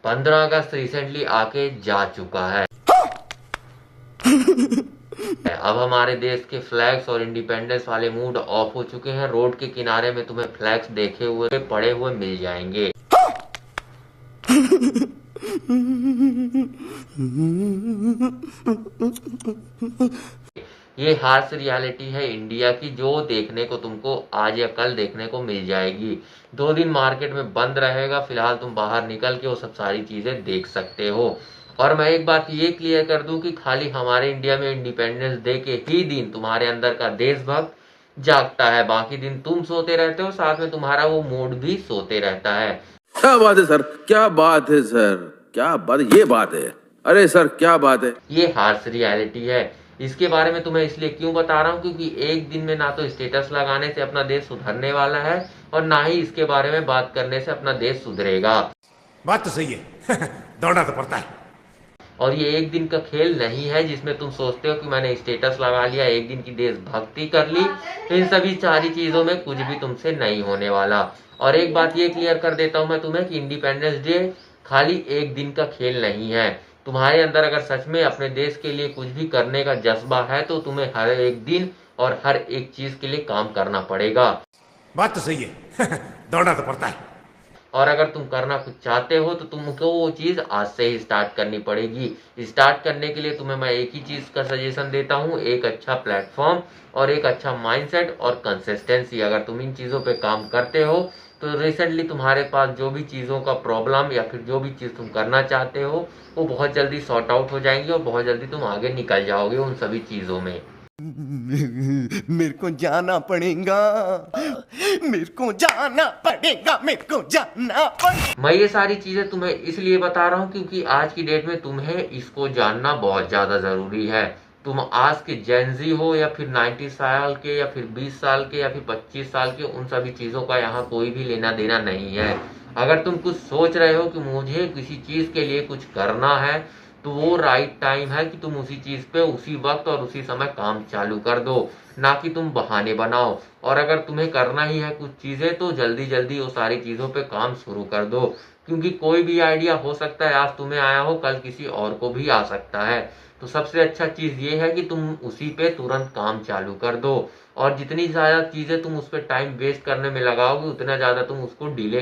15 अगस्त recently आके जा चुका है। अब हमारे देश के फ्लैग्स और इंडिपेंडेंस वाले मूड ऑफ हो चुके हैं। रोड के किनारे में तुम्हें फ्लैग्स देखे हुए पड़े हुए मिल जाएंगे। ये हार्श रियलिटी है इंडिया की, जो देखने को तुमको आज या कल देखने को मिल जाएगी। 2 दिन मार्केट में बंद रहेगा, फिलहाल तुम बाहर निकल के वो सब सारी चीजें देख सकते हो। और मैं एक बात ये क्लियर कर दूं कि खाली हमारे इंडिया में इंडिपेंडेंस डे के ही दिन तुम्हारे अंदर का देशभक्त जागता है, बाकी दिन तुम सोते रहते हो, साथ में तुम्हारा वो मूड भी सोते रहता है। क्या बात है सर, क्या बात है सर, क्या बात, ये बात है, अरे सर क्या बात है। ये हार्श रियलिटी है। इसके बारे में तुम्हें इसलिए क्यों बता रहा हूँ, क्योंकि एक दिन में ना तो स्टेटस लगाने से अपना देश सुधरने वाला है और ना ही इसके बारे में बात करने से अपना देश सुधरेगा। बात तो सही है। दौड़ना तो पड़ता है। और ये एक दिन का खेल नहीं है जिसमें तुम सोचते हो कि मैंने स्टेटस लगा लिया, एक दिन की देशभक्ति कर ली, इन सभी सारी चीजों में कुछ भी तुमसे नहीं होने वाला। और एक बात ये क्लियर कर देता हूं मैं तुम्हें कि इंडिपेंडेंस डे खाली एक दिन का खेल नहीं है। तुम्हारे अंदर अगर सच में अपने देश के लिए कुछ भी करने का जज्बा है तो तुम्हें हर एक दिन और हर एक चीज के लिए काम करना पड़ेगा। बात तो सही है। दौड़ना तो पड़ता है। और अगर तुम करना कुछ चाहते हो तो तुमको वो चीज आज से ही स्टार्ट करनी पड़ेगी। स्टार्ट करने के लिए तुम्हें मैं एक ही चीज का सजेशन देता हूँ, एक अच्छा प्लेटफॉर्म और एक अच्छा माइंडसेट और कंसिस्टेंसी। अगर तुम इन चीजों पे काम करते हो तो रिसेंटली तुम्हारे पास जो भी चीजों का प्रॉब्लम या फिर जो भी चीज तुम करना चाहते हो वो बहुत जल्दी सॉर्ट आउट हो जाएंगी और बहुत जल्दी तुम आगे निकल जाओगे उन सभी चीजों में। मेरे को जाना पड़ेगा, मेरे को जाना पड़ेगा, मेरे को जाना पड़ेगा। मैं ये सारी चीजें तुम्हें इसलिए बता रहा हूँ क्योंकि आज की डेट में तुम्हें इसको जानना बहुत ज्यादा जरूरी है। तुम आज के जेनजी हो या फिर 90 साल के या फिर 20 साल के या फिर 25 साल के, उन सभी चीजों का यहाँ कोई भी लेना देना नहीं है। अगर तुम कुछ सोच रहे हो कि मुझे किसी चीज के लिए कुछ करना है तो वो राइट टाइम है कि तुम उसी चीज पे उसी वक्त और उसी समय काम चालू कर दो, ना कि तुम बहाने बनाओ। और अगर तुम्हें करना ही है कुछ चीजें तो जल्दी जल्दी वो सारी चीजों पे काम शुरू कर दो, क्योंकि कोई भी आइडिया हो सकता है, आज तुम्हें आया हो कल किसी और को भी आ सकता है। तो सबसे अच्छा चीज ये है कि तुम उसी पे तुरंत काम चालू कर दो, और जितनी ज्यादा चीजें तुम उस पर टाइम वेस्ट करने में लगाओगे उतना ज्यादा तुम उसको डिले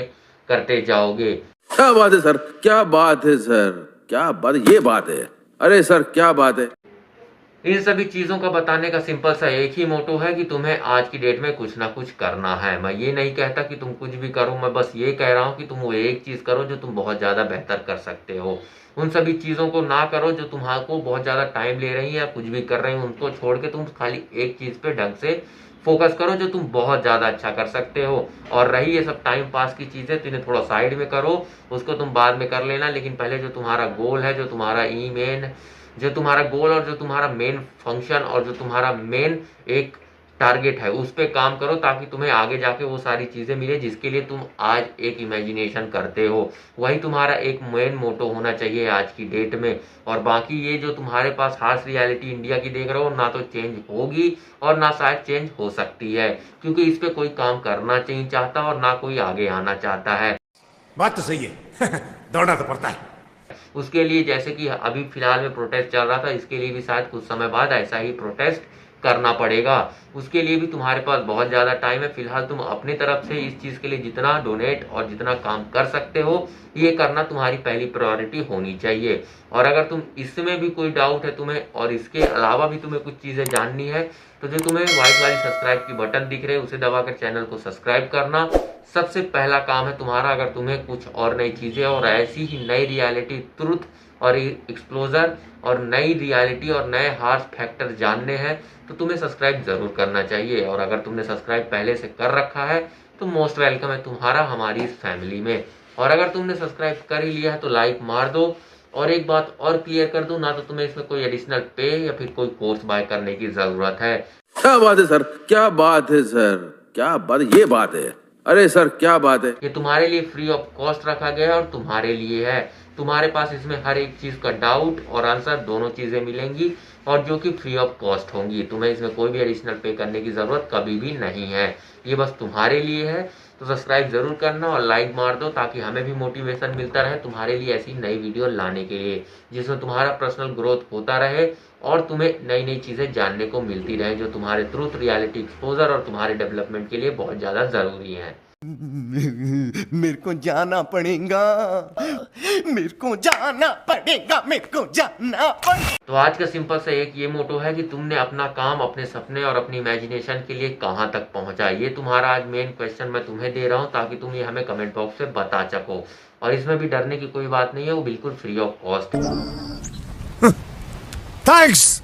करते जाओगे। क्या बात है सर, क्या बात है सर, क्या बात, ये बात है, अरे सर क्या बात है। इन सभी चीजों का बताने का सिंपल सा एक ही मोटो है कि तुम्हें आज की डेट में कुछ ना कुछ करना है। मैं ये नहीं कहता कि तुम कुछ भी करो, मैं बस ये कह रहा हूँ कि तुम वो एक चीज करो जो तुम बहुत ज्यादा बेहतर कर सकते हो। उन सभी चीजों को ना करो जो तुम्हारे बहुत ज्यादा टाइम ले रही है या कुछ भी कर रही है, उनको छोड़ के तुम खाली एक चीज पे ढंग से फोकस करो जो तुम बहुत ज्यादा अच्छा कर सकते हो। और रही ये सब टाइम पास की चीजें तो इन्हें थोड़ा साइड में करो, उसको तुम बाद में कर लेना, लेकिन पहले जो तुम्हारा गोल है, जो तुम्हारा जो तुम्हारा गोल और जो तुम्हारा मेन फंक्शन और जो तुम्हारा मेन एक टारगेट है उस पे काम करो, ताकि तुम्हें आगे जाके वो सारी चीजें मिले जिसके लिए तुम आज एक इमेजिनेशन करते हो। वही तुम्हारा एक मेन मोटो होना चाहिए आज की डेट में। और बाकी ये जो तुम्हारे पास हार्श रियलिटी इंडिया की देख रहे हो, ना तो चेंज होगी और ना शायद चेंज हो सकती है, क्योंकि इस पे कोई काम करना नहीं चाहता और ना कोई आगे आना चाहता है। बात तो सही है। दौड़ना तो पड़ता है। उसके लिए जैसे कि अभी फिलहाल में प्रोटेस्ट चल रहा था, इसके लिए भी शायद कुछ समय बाद ऐसा ही प्रोटेस्ट करना पड़ेगा। उसके लिए भी तुम्हारे पास बहुत ज्यादा टाइम है। फिलहाल तुम अपनी तरफ से इस चीज के लिए जितना डोनेट और जितना काम कर सकते हो ये करना तुम्हारी पहली प्रायोरिटी होनी चाहिए। और अगर तुम इसमें भी कोई डाउट है तुम्हें और इसके अलावा भी तुम्हें कुछ चीजें जाननी है तो जो तुम्हें व्हाइट वाली सब्सक्राइब की बटन दिख रहे है उसे दबाकर चैनल को सब्सक्राइब करना सबसे पहला काम है तुम्हारा। अगर तुम्हें कुछ और नई चीजें और ऐसी ही नई रियलिटी, ट्रुथ और एक्सप्लोजर और नई रियलिटी और नए हार्श फैक्टर जानने हैं तो तुम्हें सब्सक्राइब जरूर करना चाहिए। और अगर तुमने सब्सक्राइब पहले से कर रखा है तो मोस्ट वेलकम है तुम्हारा हमारी इस फैमिली में। और अगर तुमने सब्सक्राइब कर ही लिया है तो लाइक मार दो। और एक बात और क्लियर कर दूं, ना तो तुम्हें इसमें कोई एडिशनल पे या फिर कोई कोर्स बाय करने की जरूरत है। क्या बात है सर, क्या बात है सर, क्या बात, ये बात है, अरे सर क्या बात है। ये तुम्हारे लिए फ्री ऑफ कॉस्ट रखा गया है और तुम्हारे लिए है। तुम्हारे पास इसमें हर एक चीज का डाउट और आंसर दोनों चीजें मिलेंगी और जो कि फ्री ऑफ कॉस्ट होंगी। तुम्हें इसमें कोई भी एडिशनल पे करने की जरूरत कभी भी नहीं है, ये बस तुम्हारे लिए है। तो सब्सक्राइब जरूर करना और लाइक मार दो ताकि हमें भी मोटिवेशन मिलता रहे तुम्हारे लिए ऐसी नई वीडियो लाने के लिए, जिसमें तुम्हारा पर्सनल ग्रोथ होता रहे और तुम्हें नई नई चीजें जानने को मिलती रहे जो तुम्हारे ट्रूथ रियलिटी एक्सपोजर और तुम्हारे डेवलपमेंट के लिए बहुत ज्यादा जरूरी है। मेरे को जाना पड़ेगा, मेरे को जाना पड़ेगा, मेरे को जाना पड़ेगा। तो आज का सिंपल सा एक ये मोटो है कि तुमने अपना काम, अपने सपने और अपनी इमेजिनेशन के लिए कहां तक पहुंचा। ये तुम्हारा आज मेन क्वेश्चन मैं तुम्हें दे रहा हूं ताकि तुम ये हमें कमेंट बॉक्स में बता सको। और इसमें भी डरने की कोई बात नहीं है, वो बिल्कुल फ्री ऑफ कॉस्ट है। थैंक्स।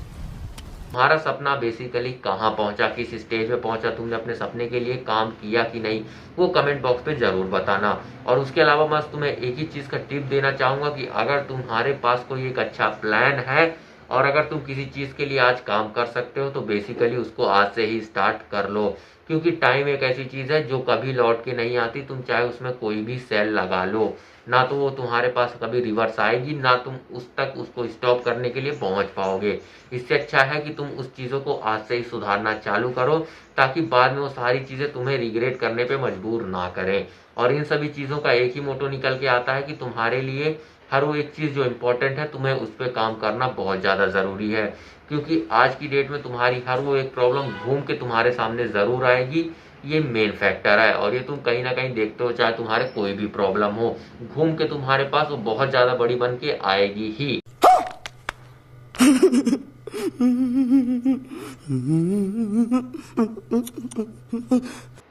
तुम्हारा सपना बेसिकली कहाँ पहुंचा, किस स्टेज में पहुंचा, तुमने अपने सपने के लिए काम किया कि नहीं, वो कमेंट बॉक्स पे जरूर बताना। और उसके अलावा मैं तुम्हें एक ही चीज का टिप देना चाहूंगा कि अगर तुम्हारे पास कोई एक अच्छा प्लान है और अगर तुम किसी चीज के लिए आज काम कर सकते हो तो बेसिकली उसको आज से ही स्टार्ट कर लो, क्योंकि टाइम एक ऐसी चीज है जो कभी लौट के नहीं आती। तुम चाहे उसमें कोई भी सेल लगा लो, ना तो वो तुम्हारे पास कभी रिवर्स आएगी, ना तुम उस तक उसको स्टॉप करने के लिए पहुंच पाओगे। इससे अच्छा है कि तुम उस चीजों को आज से ही सुधारना चालू करो ताकि बाद में वो सारी चीजें तुम्हें रिग्रेट करने पे मजबूर ना करें। और इन सभी चीजों का एक ही मोटो निकल के आता है कि तुम्हारे लिए हर वो एक चीज जो इम्पोर्टेंट है तुम्हें उस पर काम करना बहुत ज्यादा जरूरी है, क्योंकि आज की डेट में तुम्हारी हर वो एक प्रॉब्लम घूम के तुम्हारे सामने जरूर आएगी। ये मेन फैक्टर है और ये तुम कहीं ना कहीं देखते हो, चाहे तुम्हारे कोई भी प्रॉब्लम हो, घूम के तुम्हारे पास वो बहुत ज्यादा बड़ी बन के आएगी ही।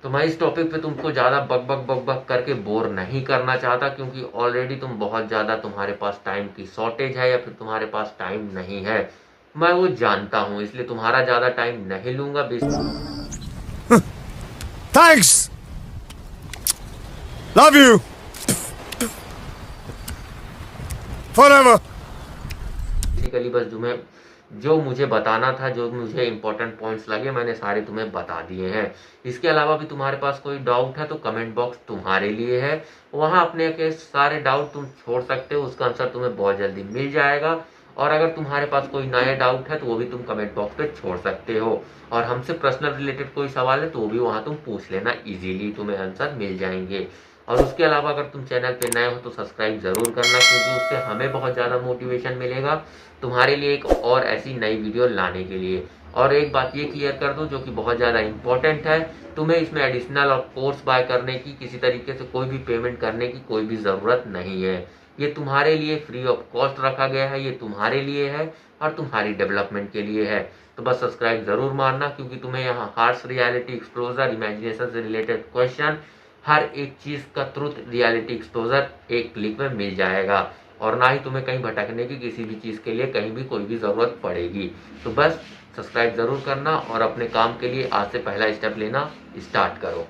तो मैं इस टॉपिक पे तुमको ज्यादा बक बक बक बक करके बोर नहीं करना चाहता, क्योंकि ऑलरेडी तुम बहुत ज्यादा, तुम्हारे पास टाइम की शॉर्टेज है या फिर तुम्हारे पास टाइम नहीं है, मैं वो जानता हूँ, इसलिए तुम्हारा ज्यादा टाइम नहीं लूंगा। Thanks. Love you forever. Basically बस तुम्हें जो मुझे बताना था, जो मुझे इंपॉर्टेंट पॉइंट्स लगे, मैंने सारे तुम्हें बता दिए हैं। इसके अलावा भी तुम्हारे पास कोई डाउट है तो कमेंट बॉक्स तुम्हारे लिए है, वहां अपने के सारे डाउट तुम छोड़ सकते हो, उसका आंसर तुम्हें बहुत जल्दी मिल जाएगा। और अगर तुम्हारे पास कोई नया डाउट है तो वो भी तुम कमेंट बॉक्स पे छोड़ सकते हो, और हमसे पर्सनल रिलेटेड कोई सवाल है तो वो भी वहां तुम पूछ लेना, इजीली तुम्हें आंसर मिल जाएंगे। और उसके अलावा अगर तुम चैनल पे नए हो तो सब्सक्राइब जरूर करना, क्योंकि उससे हमें बहुत ज़्यादा मोटिवेशन मिलेगा तुम्हारे लिए एक और ऐसी नई वीडियो लाने के लिए। और एक बात ये क्लियर कर दूं जो कि बहुत ज़्यादा इंपॉर्टेंट है, तुम्हें इसमें एडिशनल और कोर्स बाय करने की, किसी तरीके से कोई भी पेमेंट करने की कोई भी ज़रूरत नहीं है। ये तुम्हारे लिए फ्री ऑफ कॉस्ट रखा गया है, ये तुम्हारे लिए है और तुम्हारी डेवलपमेंट के लिए है। तो बस सब्सक्राइब जरूर मारना, क्योंकि तुम्हें यहाँ हार्श रियलिटी एक्सप्लोजर, इमेजिनेशन से रिलेटेड क्वेश्चन, हर एक चीज का ट्रुथ रियलिटी एक्सपोजर एक क्लिक में मिल जाएगा, और ना ही तुम्हें कहीं भटकने की किसी भी चीज के लिए कहीं भी कोई भी जरूरत पड़ेगी। तो बस सब्सक्राइब जरूर करना और अपने काम के लिए आज से पहला स्टेप लेना स्टार्ट करो।